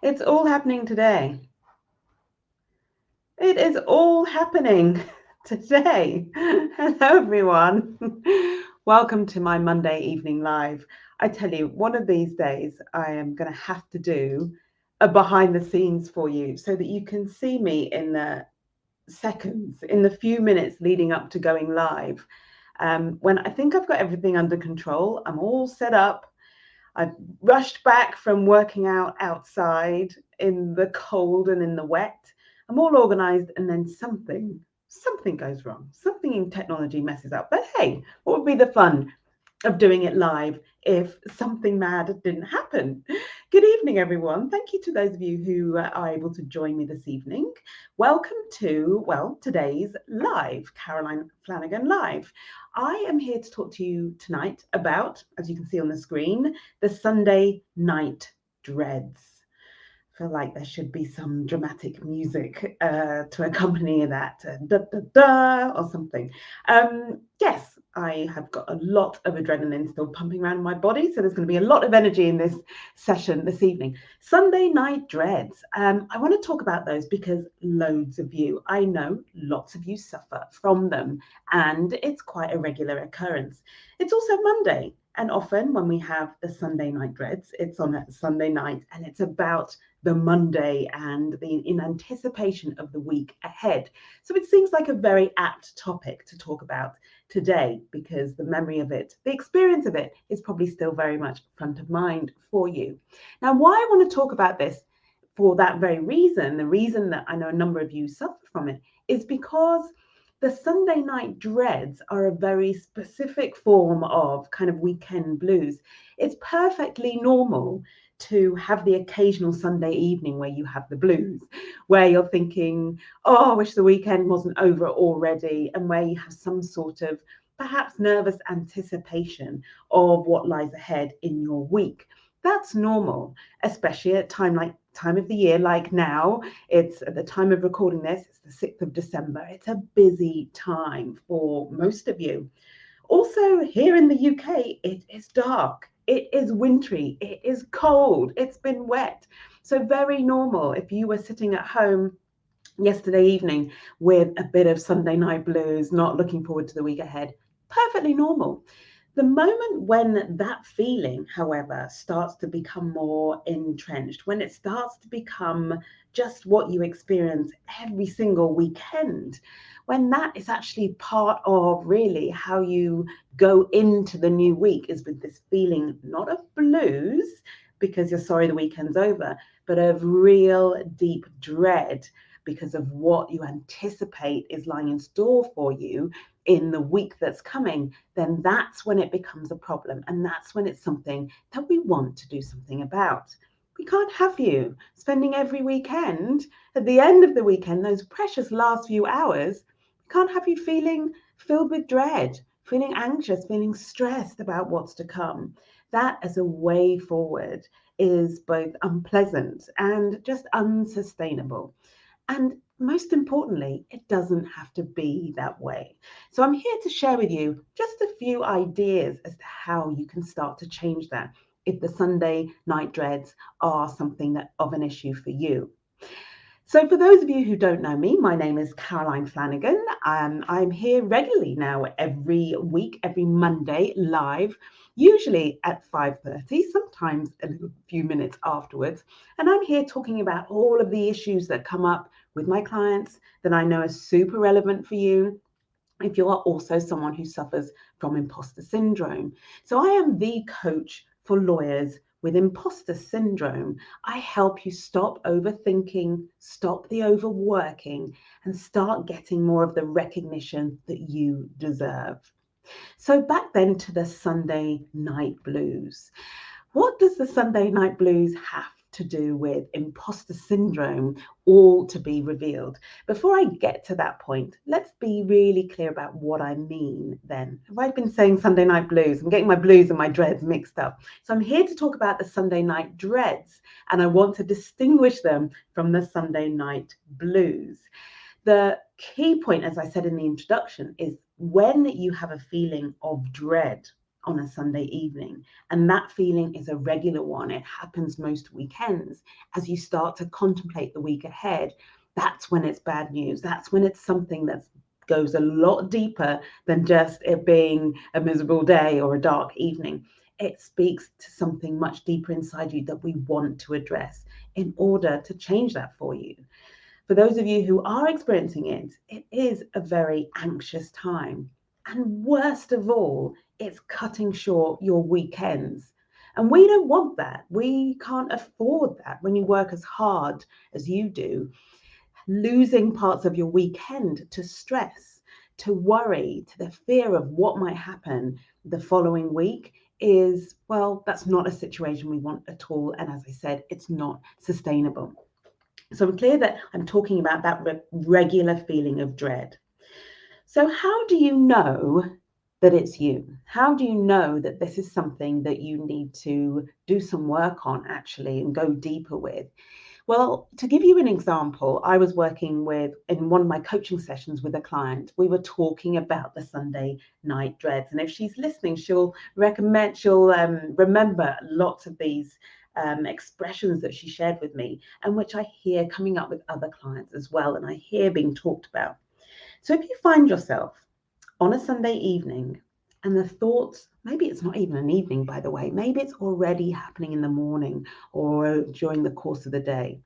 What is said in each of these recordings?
It's all happening today. It is all happening today. Hello, everyone. Welcome to my Monday evening live. I tell you, one of these days, I am going to have to do a behind the scenes for you so that you can see me in the seconds, in the few minutes leading up to going live. When I think I've got everything under control, I'm all set up. I've rushed back from working out outside in the cold and in the wet. I'm all organized, and then something goes wrong. Something in technology messes up. But hey, what would be the fun of doing it live if something mad didn't happen? Good evening, everyone. Thank you to those of you who are able to join me this evening. Welcome to, well, today's live, Caroline Flanagan Live. I am here to talk to you tonight about, as you can see on the screen, the Sunday night dreads. I feel like there should be some dramatic music to accompany that, da da da, or something. Yes, I have got a lot of adrenaline still pumping around in my body, so there's going to be a lot of energy in this session this evening. Sunday night dreads. I want to talk about those because loads of you, I know lots of you suffer from them, and it's quite a regular occurrence. It's also Monday. And often when we have the Sunday night dreads, it's on a Sunday night and it's about the Monday and in anticipation of the week ahead. So it seems like a very apt topic to talk about today because the memory of it, the experience of it is probably still very much front of mind for you. Now, why I want to talk about this for that very reason, the reason that I know a number of you suffer from it, is because the Sunday night dreads are a very specific form of kind of weekend blues. It's perfectly normal to have the occasional Sunday evening where you have the blues, where you're thinking, oh, I wish the weekend wasn't over already, and where you have some sort of perhaps nervous anticipation of what lies ahead in your week. That's normal, especially at time of the year like now. It's at the time of recording this, it's the 6th of December. It's a busy time for most of you. Also, here in the UK, it is dark, it is wintry, it is cold, it's been wet. So, very normal if you were sitting at home yesterday evening with a bit of Sunday night blues, not looking forward to the week ahead. Perfectly normal. The moment when that feeling, however, starts to become more entrenched, when it starts to become just what you experience every single weekend, when that is actually part of really how you go into the new week, is with this feeling not of blues because you're sorry the weekend's over, but of real deep dread because of what you anticipate is lying in store for you in the week that's coming, then that's when it becomes a problem. And that's when it's something that we want to do something about. We can't have you spending every weekend, at the end of the weekend, those precious last few hours, we can't have you feeling filled with dread, feeling anxious, feeling stressed about what's to come. That as a way forward is both unpleasant and just unsustainable. And most importantly, it doesn't have to be that way. So I'm here to share with you just a few ideas as to how you can start to change that if the Sunday night dreads are something that of an issue for you. So for those of you who don't know me, my name is Caroline Flanagan. I'm here regularly now every week, every Monday live, usually at 5:30, sometimes a few minutes afterwards. And I'm here talking about all of the issues that come up with my clients that I know are super relevant for you if you are also someone who suffers from imposter syndrome. So I am the coach for lawyers with imposter syndrome. I help you stop overthinking, stop the overworking, and start getting more of the recognition that you deserve. So back then to the Sunday night blues. What does the Sunday night blues have to do with imposter syndrome, all to be revealed? Before I get to that point, let's be really clear about what I mean then. Have I been saying Sunday night blues? I'm getting my blues and my dreads mixed up. So I'm here to talk about the Sunday night dreads, and I want to distinguish them from the Sunday night blues. The key point, as I said in the introduction, is when you have a feeling of dread on a Sunday evening. And that feeling is a regular one. It happens most weekends. As you start to contemplate the week ahead, that's when it's bad news. That's when it's something that goes a lot deeper than just it being a miserable day or a dark evening. It speaks to something much deeper inside you that we want to address in order to change that for you. For those of you who are experiencing it, it is a very anxious time. And worst of all, it's cutting short your weekends. And we don't want that. We can't afford that when you work as hard as you do. Losing parts of your weekend to stress, to worry, to the fear of what might happen the following week is, well, that's not a situation we want at all. And as I said, it's not sustainable. So I'm clear that I'm talking about that regular feeling of dread. So how do you know that it's you? How do you know that this is something that you need to do some work on actually and go deeper with? Well, to give you an example, I was working in one of my coaching sessions with a client. We were talking about the Sunday night dreads. And if she's listening, she'll remember lots of these expressions that she shared with me and which I hear coming up with other clients as well. And I hear being talked about. So if you find yourself on a Sunday evening and the thoughts, maybe it's not even an evening, by the way, maybe it's already happening in the morning or during the course of the day.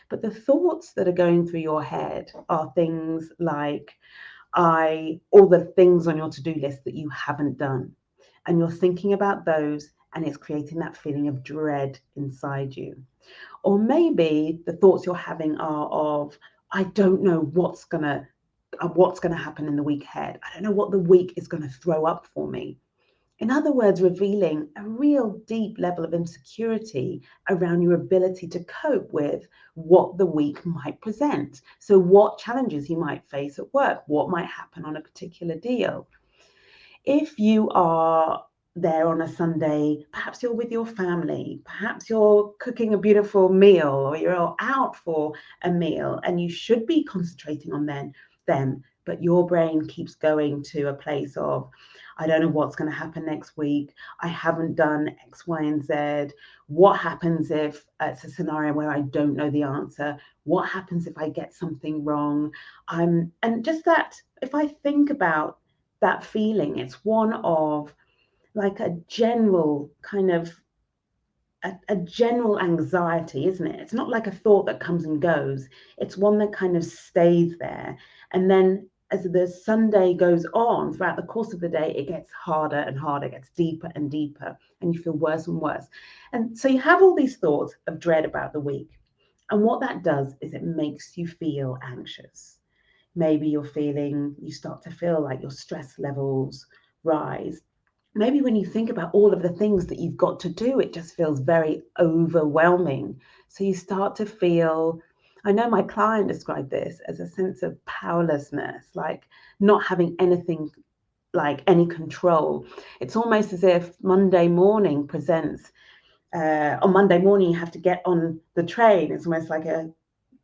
But the thoughts that are going through your head are things like all the things on your to-do list that you haven't done. And you're thinking about those and it's creating that feeling of dread inside you. Or maybe the thoughts you're having are of, I don't know what's going to happen in the week ahead. I don't know what the week is going to throw up for me. In other words, revealing a real deep level of insecurity around your ability to cope with what the week might present. So what challenges you might face at work, what might happen on a particular deal. If you are there on a Sunday, perhaps you're with your family, perhaps you're cooking a beautiful meal or you're out for a meal and you should be concentrating on them, but your brain keeps going to a place of, I don't know what's going to happen next week. I haven't done X, Y, and Z. What happens if it's a scenario where I don't know the answer? What happens if I get something wrong? And just that, if I think about that feeling, it's one of like a general kind of a general anxiety, isn't it? It's not like a thought that comes and goes. It's one that kind of stays there. And then as the Sunday goes on throughout the course of the day, it gets harder and harder, it gets deeper and deeper, and you feel worse and worse. And so you have all these thoughts of dread about the week. And what that does is it makes you feel anxious. Maybe you start to feel like your stress levels rise. Maybe when you think about all of the things that you've got to do, it just feels very overwhelming. So you start to feel, I know my client described this as a sense of powerlessness, like not having anything, like any control. It's almost as if Monday morning presents, on Monday morning, you have to get on the train. It's almost like a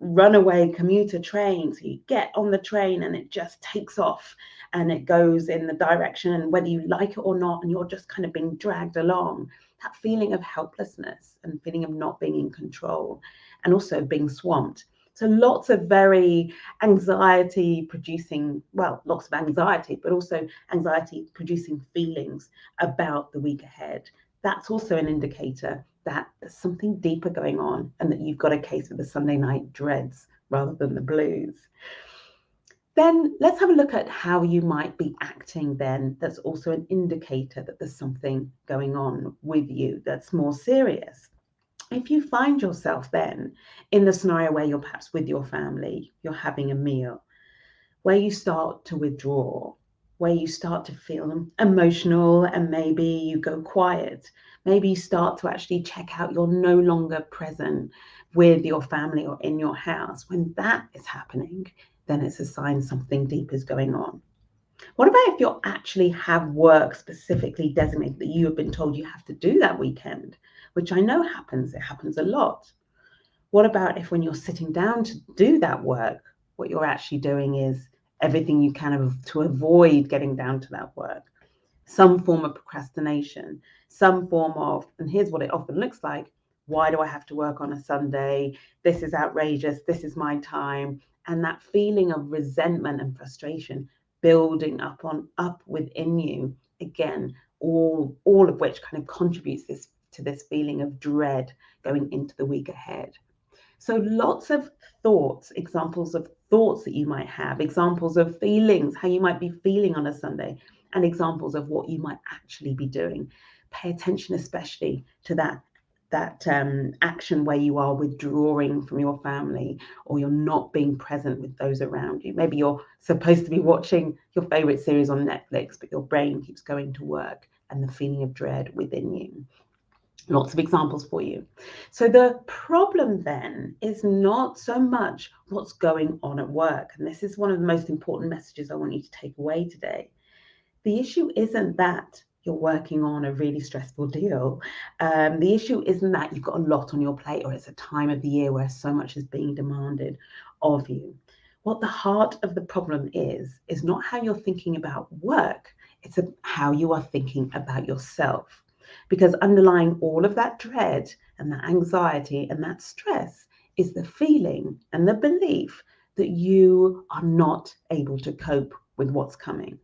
runaway commuter train. So you get on the train and it just takes off and it goes in the direction, whether you like it or not, and you're just kind of being dragged along. That feeling of helplessness and feeling of not being in control and also being swamped. So lots of very anxiety producing, well, lots of anxiety, but also anxiety producing feelings about the week ahead. That's also an indicator that there's something deeper going on and that you've got a case of the Sunday night dreads rather than the blues. Then let's have a look at how you might be acting then. That's also an indicator that there's something going on with you that's more serious. If you find yourself then in the scenario where you're perhaps with your family, you're having a meal, where you start to withdraw, where you start to feel emotional and maybe you go quiet. Maybe you start to actually check out you're no longer present with your family or in your house. When that is happening, then it's a sign something deep is going on. What about if you actually have work specifically designated that you have been told you have to do that weekend, which I know happens, it happens a lot. What about if when you're sitting down to do that work, what you're actually doing is everything you can to avoid getting down to that work? some form of procrastination, some form of, and here's what it often looks like: why do I have to work on a Sunday? This is outrageous. This is my time. And that feeling of resentment and frustration building up within you, again, all of which kind of contributes to this feeling of dread going into the week ahead. So lots of thoughts, examples of thoughts that you might have, examples of feelings, how you might be feeling on a Sunday, and examples of what you might actually be doing. Pay attention especially to that action where you are withdrawing from your family, or you're not being present with those around you. Maybe you're supposed to be watching your favorite series on Netflix, but your brain keeps going to work, and the feeling of dread within you. Lots of examples for you. So the problem then is not so much what's going on at work. And this is one of the most important messages I want you to take away today. The issue isn't that you're working on a really stressful deal. The issue isn't that you've got a lot on your plate, or it's a time of the year where so much is being demanded of you. What the heart of the problem is not how you're thinking about work. It's how you are thinking about yourself. Because underlying all of that dread and that anxiety and that stress is the feeling and the belief that you are not able to cope with what's coming,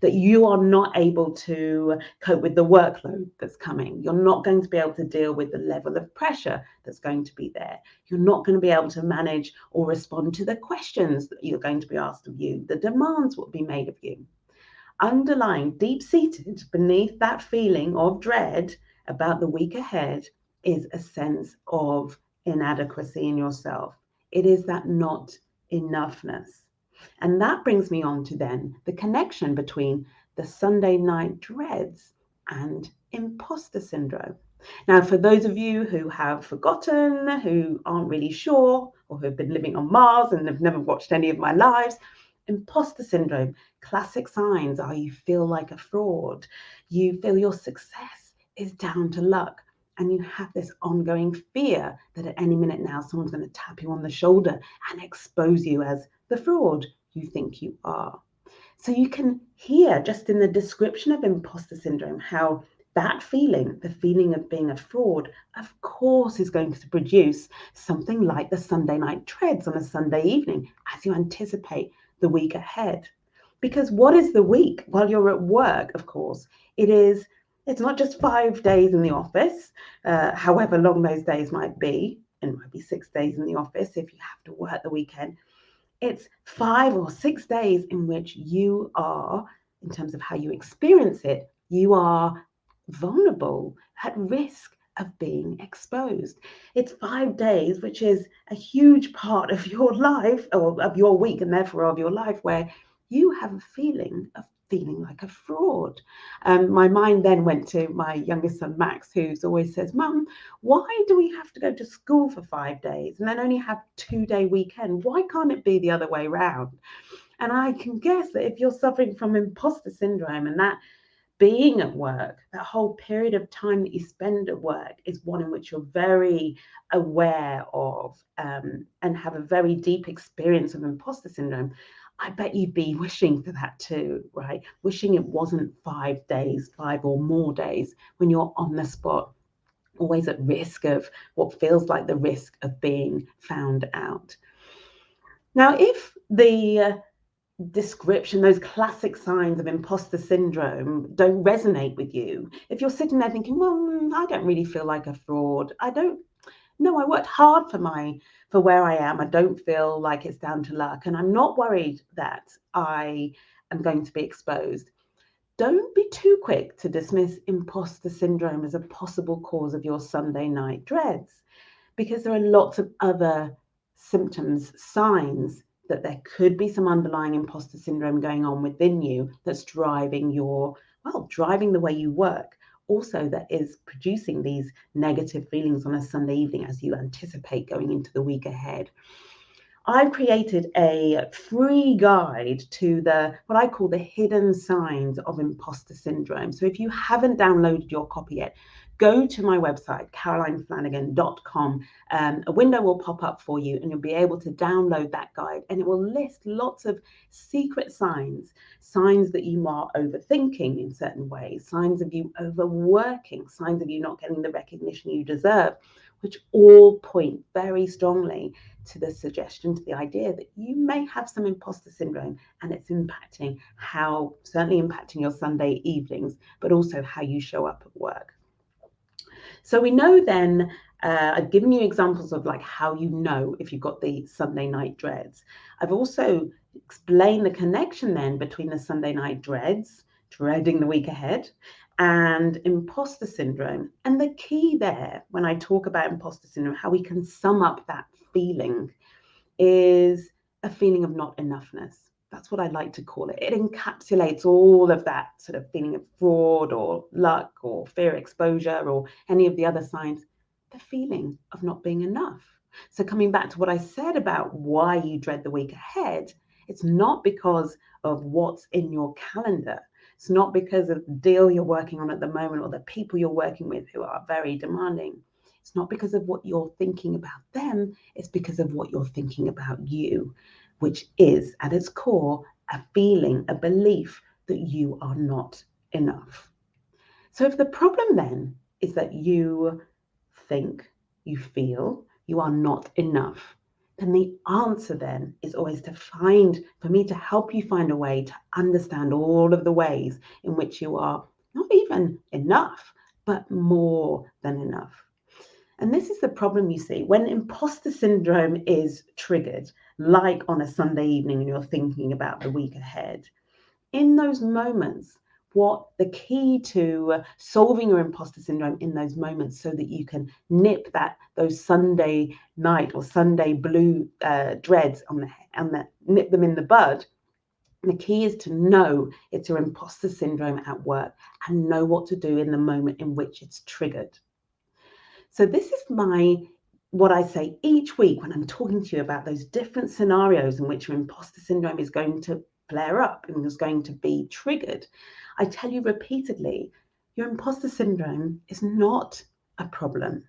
that you are not able to cope with the workload that's coming. You're not going to be able to deal with the level of pressure that's going to be there. You're not going to be able to manage or respond to the questions that you're going to be asked of you, the demands will be made of you. Underlying, deep-seated beneath that feeling of dread about the week ahead is a sense of inadequacy in yourself. It is that not enoughness. And that brings me on to then the connection between the Sunday night dreads and imposter syndrome. Now, for those of you who have forgotten, who aren't really sure, or who have been living on Mars and have never watched any of my lives, imposter syndrome, classic signs are you feel like a fraud, you feel your success is down to luck, and you have this ongoing fear that at any minute now someone's going to tap you on the shoulder and expose you as the fraud you think you are. So you can hear just in the description of imposter syndrome how that feeling, the feeling of being a fraud, of course is going to produce something like the Sunday night dreads on a Sunday evening as you anticipate the week ahead. Because what is the week? While you're at work, of course, it's not just 5 days in the office, however long those days might be, and it might be 6 days in the office if you have to work the weekend. It's 5 or 6 days in which you are, in terms of how you experience it, you are vulnerable, at risk of being exposed. It's 5 days, which is a huge part of your life, or of your week, and therefore of your life, where you have a feeling of feeling like a fraud. My mind then went to my youngest son, Max, who's always says, Mum, why do we have to go to school for 5 days and then only have 2-day weekend? Why can't it be the other way around? And I can guess that if you're suffering from imposter syndrome, and that being at work, that whole period of time that you spend at work is one in which you're very aware of and have a very deep experience of imposter syndrome, I bet you'd be wishing for that too, right? Wishing it wasn't 5 days, 5 or more days, when you're on the spot, always at risk of what feels like the risk of being found out. Now, if the description, those classic signs of imposter syndrome don't resonate with you, if you're sitting there thinking, well, I don't really feel like a fraud, I worked hard for where I am, I don't feel like it's down to luck, and I'm not worried that I am going to be exposed, don't be too quick to dismiss imposter syndrome as a possible cause of your Sunday night dreads, because there are lots of other symptoms, signs that there could be some underlying imposter syndrome going on within you that's driving the way you work. Also, that is producing these negative feelings on a Sunday evening as you anticipate going into the week ahead. I've created a free guide to what I call the hidden signs of imposter syndrome. So if you haven't downloaded your copy yet, go to my website, carolineflanagan.com. A window will pop up for you and you'll be able to download that guide, and it will list lots of secret signs that you are overthinking in certain ways, signs of you overworking, signs of you not getting the recognition you deserve, which all point very strongly to the suggestion, to the idea that you may have some imposter syndrome, and it's certainly impacting your Sunday evenings, but also how you show up at work. So we know then, I've given you examples of like how you know if you've got the Sunday night dreads. I've also explained the connection then between the Sunday night dreads, dreading the week ahead, and imposter syndrome. And the key there, when I talk about imposter syndrome, how we can sum up that feeling, is a feeling of not enoughness. That's what I like to call it. It encapsulates all of that sort of feeling of fraud or luck or fear exposure or any of the other signs, the feeling of not being enough. So coming back to what I said about why you dread the week ahead, it's not because of what's in your calendar. It's not because of the deal you're working on at the moment or the people you're working with who are very demanding. It's not because of what you're thinking about them. It's because of what you're thinking about you, which is at its core a feeling, a belief that you are not enough. So if the problem then is that you think, you feel you are not enough, then the answer then is always for me to help you find a way to understand all of the ways in which you are not even enough, but more than enough. And this is the problem, you see, when imposter syndrome is triggered, like on a Sunday evening and you're thinking about the week ahead. In those moments, what the key to solving your imposter syndrome in those moments so that you can nip those Sunday night or Sunday blue dreads nip them in the bud. The key is to know it's your imposter syndrome at work and know what to do in the moment in which it's triggered. So this is what I say each week when I'm talking to you about those different scenarios in which your imposter syndrome is going to flare up and is going to be triggered. I tell you repeatedly, your imposter syndrome is not a problem.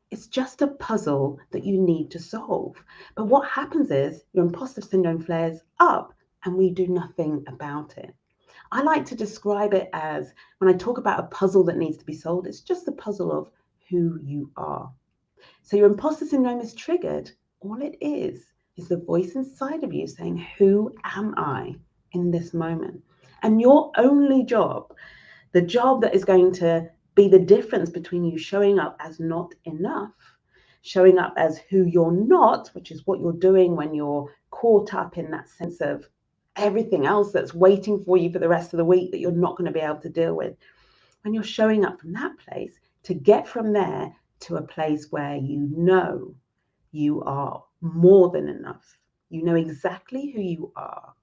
It's just a puzzle that you need to solve. But what happens is your imposter syndrome flares up and we do nothing about it. I like to describe it as, when I talk about a puzzle that needs to be solved, it's just the puzzle of who you are. So your imposter syndrome is triggered. All it is the voice inside of you saying, who am I in this moment? And your only job, the job that is going to be the difference between you showing up as not enough, showing up as who you're not, which is what you're doing when you're caught up in that sense of everything else that's waiting for you for the rest of the week that you're not going to be able to deal with. When you're showing up from that place, to get from there to a place where you know you are more than enough. You know exactly who you are.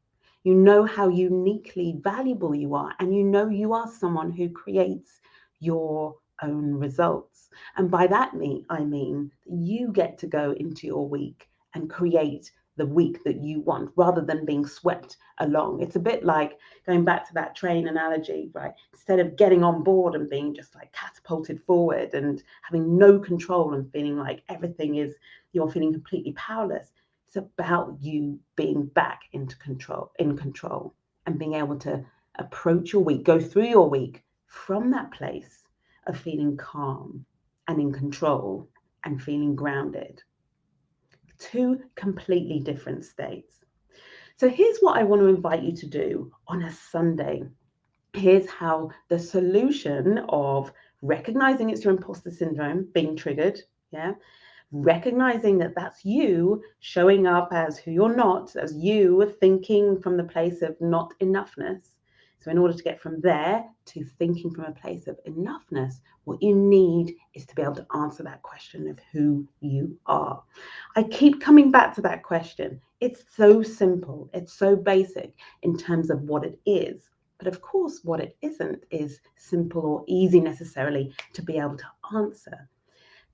You know how uniquely valuable you are, and you know you are someone who creates your own results. And by that I mean you get to go into your week and create the week that you want rather than being swept along. It's a bit like going back to that train analogy, right? Instead of getting on board and being just like catapulted forward and having no control and feeling like you're feeling completely powerless. It's about you being back in control and being able to approach your week, go through your week from that place of feeling calm and in control and feeling grounded. Two completely different states. So here's what I want to invite you to do on a Sunday. Here's how the solution of recognizing it's your imposter syndrome being triggered, recognizing that that's you showing up as who you're not, as you thinking from the place of not enoughness. So in order to get from there to thinking from a place of enoughness, what you need is to be able to answer that question of who you are. I keep coming back to that question. It's so simple. It's so basic in terms of what it is. But of course, what it isn't is simple or easy necessarily to be able to answer.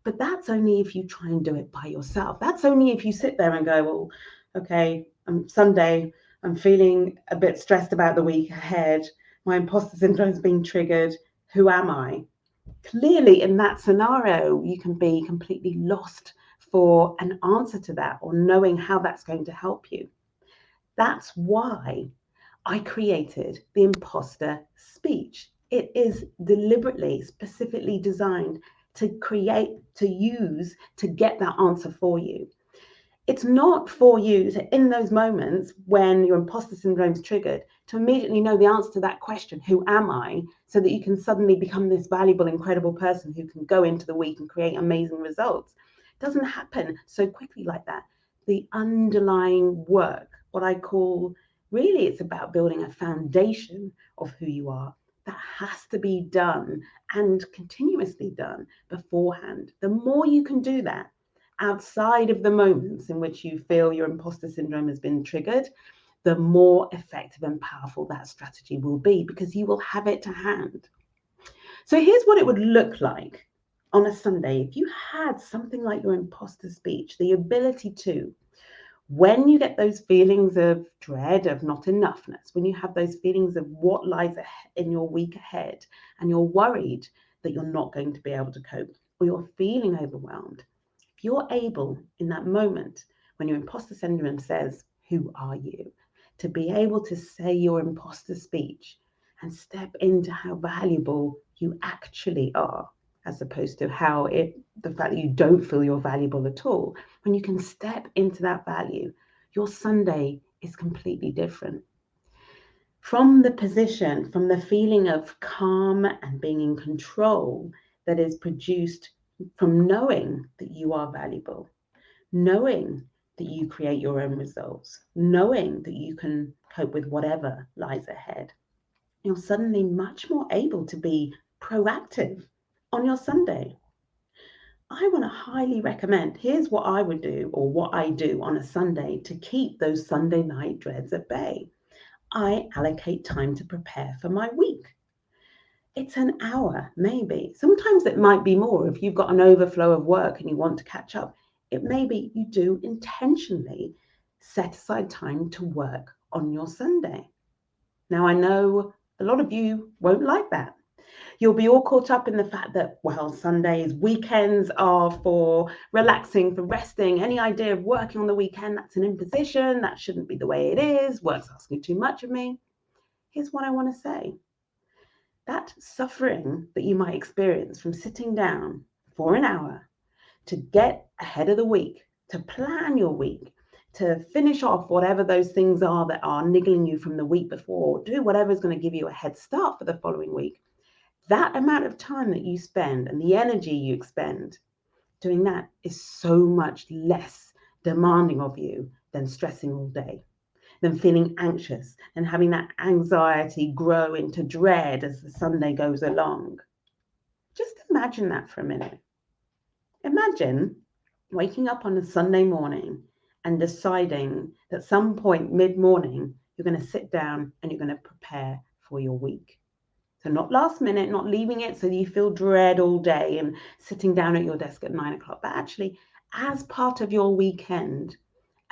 But that's only if you try and do it by yourself. That's only if you sit there and go, well, okay, Sunday, I'm feeling a bit stressed about the week ahead. My imposter syndrome is being triggered. Who am I? Clearly, in that scenario, you can be completely lost for an answer to that or knowing how that's going to help you. That's why I created the imposter speech. It is deliberately, specifically designed to use to get that answer for you. It's not for you to, in those moments when your imposter syndrome is triggered, to immediately know the answer to that question, who am I, so that you can suddenly become this valuable, incredible person who can go into the week and create amazing results. It doesn't happen so quickly like that. The underlying work, what I call, really, it's about building a foundation of who you are that has to be done and continuously done beforehand. The more you can do that, outside of the moments in which you feel your imposter syndrome has been triggered, the more effective and powerful that strategy will be, because you will have it to hand. So here's what it would look like on a Sunday if you had something like your imposter speech, the ability to, when you get those feelings of dread, of not enoughness, when you have those feelings of what lies in your week ahead, and you're worried that you're not going to be able to cope, or you're feeling overwhelmed, if you're able in that moment when your imposter syndrome says, who are you? To be able to say your imposter speech and step into how valuable you actually are, as opposed to the fact that you don't feel you're valuable at all. When you can step into that value, your Sunday is completely different. From the position, from the feeling of calm and being in control that is produced from knowing that you are valuable, knowing that you create your own results, knowing that you can cope with whatever lies ahead, you're suddenly much more able to be proactive on your Sunday. I want to highly recommend, here's what I would do, or what I do on a Sunday to keep those Sunday night dreads at bay. I allocate time to prepare for my week. It's an hour, maybe. Sometimes it might be more if you've got an overflow of work and you want to catch up. It may be you do intentionally set aside time to work on your Sunday. Now, I know a lot of you won't like that. You'll be all caught up in the fact that, well, Sundays, weekends are for relaxing, for resting. Any idea of working on the weekend, that's an imposition. That shouldn't be the way it is. Work's asking too much of me. Here's what I want to say. That suffering that you might experience from sitting down for an hour to get ahead of the week, to plan your week, to finish off whatever those things are that are niggling you from the week before, do whatever is going to give you a head start for the following week. That amount of time that you spend and the energy you expend doing that is so much less demanding of you than stressing all day, than feeling anxious and having that anxiety grow into dread as the Sunday goes along. Just imagine that for a minute. Imagine waking up on a Sunday morning and deciding that some point mid-morning you're going to sit down and you're going to prepare for your week. So not last minute, not leaving it so you feel dread all day and sitting down at your desk at 9 o'clock, but actually as part of your weekend,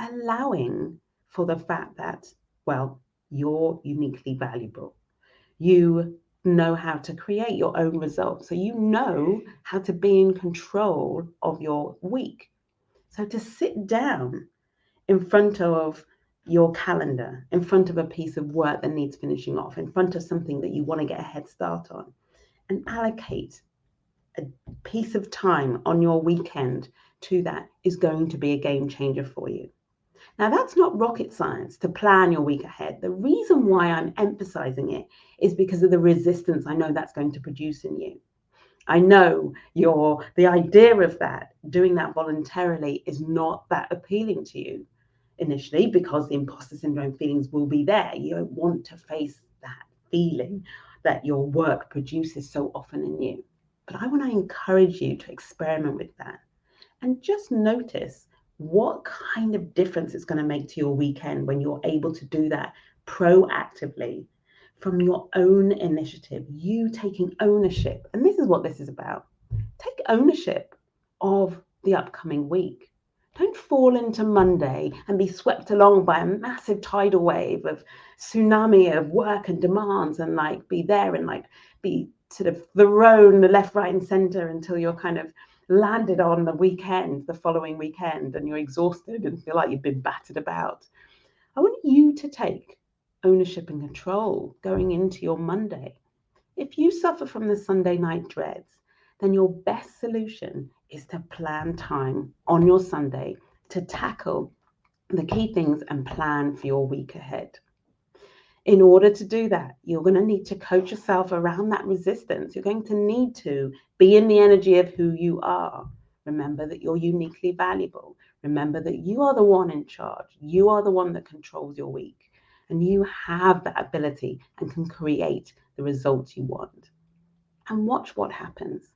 allowing for the fact that, well, you're uniquely valuable. You know how to create your own results. So you know how to be in control of your week. So to sit down in front of your calendar, in front of a piece of work that needs finishing off, in front of something that you want to get a head start on, and allocate a piece of time on your weekend to that is going to be a game changer for you. Now, that's not rocket science to plan your week ahead. The reason why I'm emphasizing it is because of the resistance I know that's going to produce in you. I know the idea of that, doing that voluntarily, is not that appealing to you initially, because the imposter syndrome feelings will be there. You don't want to face that feeling that your work produces so often in you. But I want to encourage you to experiment with that and just notice what kind of difference it's going to make to your weekend when you're able to do that proactively from your own initiative, you taking ownership. And this is what this is about. Take ownership of the upcoming week. Don't fall into Monday and be swept along by a massive tidal wave of tsunami of work and demands and be there and be sort of thrown the left, right, and center until you're kind of landed on the weekend, the following weekend, and you're exhausted and feel like you've been battered about. I want you to take ownership and control going into your Monday. If you suffer from the Sunday night dreads, then your best solution is to plan time on your Sunday to tackle the key things and plan for your week ahead. In order to do that, you're going to need to coach yourself around that resistance. You're going to need to be in the energy of who you are. Remember that you're uniquely valuable. Remember that you are the one in charge. You are the one that controls your week. And you have that ability and can create the results you want. And watch what happens.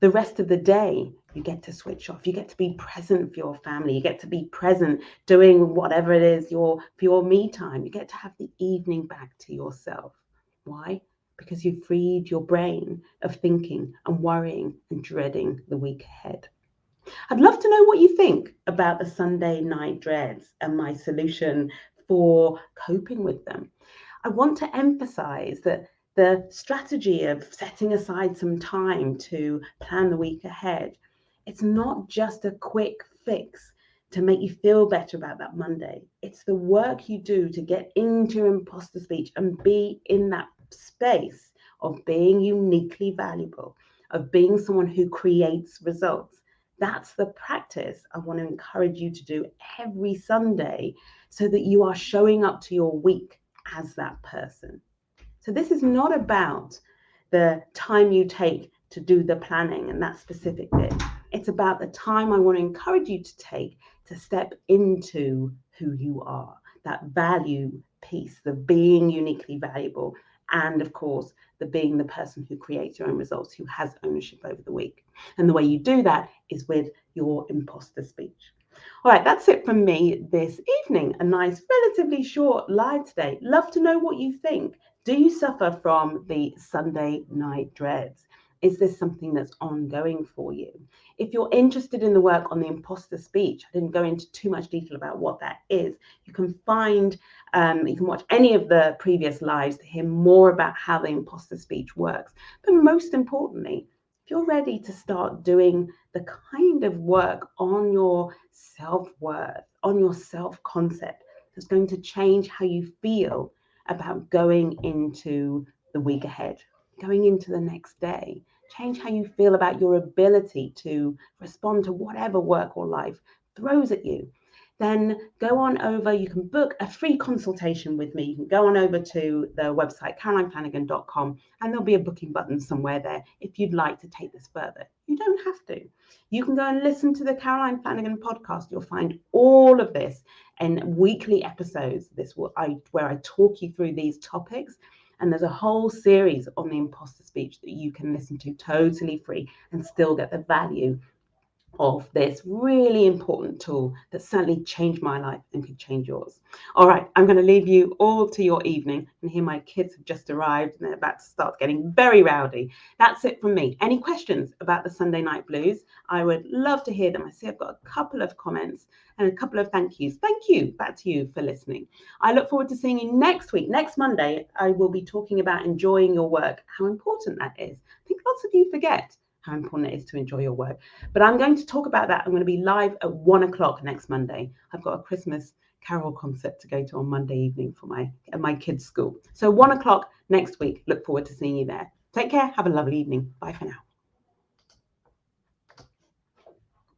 The rest of the day, you get to switch off. You get to be present for your family. You get to be present doing whatever it is for your me time. You get to have the evening back to yourself. Why? Because you freed your brain of thinking and worrying and dreading the week ahead. I'd love to know what you think about the Sunday night dreads and my solution for coping with them. I want to emphasize that the strategy of setting aside some time to plan the week ahead, it's not just a quick fix to make you feel better about that Monday. It's the work you do to get into imposter speech and be in that space of being uniquely valuable, of being someone who creates results. That's the practice I want to encourage you to do every Sunday so that you are showing up to your week as that person. So this is not about the time you take to do the planning and that specific bit. It's about the time I want to encourage you to take to step into who you are, that value piece, the being uniquely valuable, and of course, the being the person who creates your own results, who has ownership over the week. And the way you do that is with your imposter speech. All right, that's it from me this evening. A nice, relatively short live today. Love to know what you think. Do you suffer from the Sunday night dreads? Is this something that's ongoing for you? If you're interested in the work on the imposter speech, I didn't go into too much detail about what that is. You can watch any of the previous lives to hear more about how the imposter speech works. But most importantly, if you're ready to start doing the kind of work on your self-worth, on your self-concept, that's going to change how you feel about going into the week ahead, going into the next day, change how you feel about your ability to respond to whatever work or life throws at you, then go on over. You can book a free consultation with me. You can go on over to the website, carolineflanagan.com, and there'll be a booking button somewhere there if you'd like to take this further. You don't have to. You can go and listen to the Caroline Flanagan podcast. You'll find all of this in weekly episodes. Where I talk you through these topics. And there's a whole series on the imposter speech that you can listen to totally free and still get the value of this really important tool that certainly changed my life and could change yours. All right, I'm going to leave you all to your evening. And here my kids have just arrived and they're about to start getting very rowdy. That's it from me. Any questions about the Sunday night blues? I would love to hear them. I see I've got a couple of comments and a couple of thank yous. Thank you back to you for listening. I look forward to seeing you next week. Next Monday, I will be talking about enjoying your work, how important that is. I think lots of you forget how important it is to enjoy your work. But I'm going to talk about that. I'm going to be live at 1 o'clock next Monday. I've got a Christmas carol concert to go to on Monday evening for my kids' school. So 1 o'clock next week. Look forward to seeing you there. Take care. Have a lovely evening. Bye for now.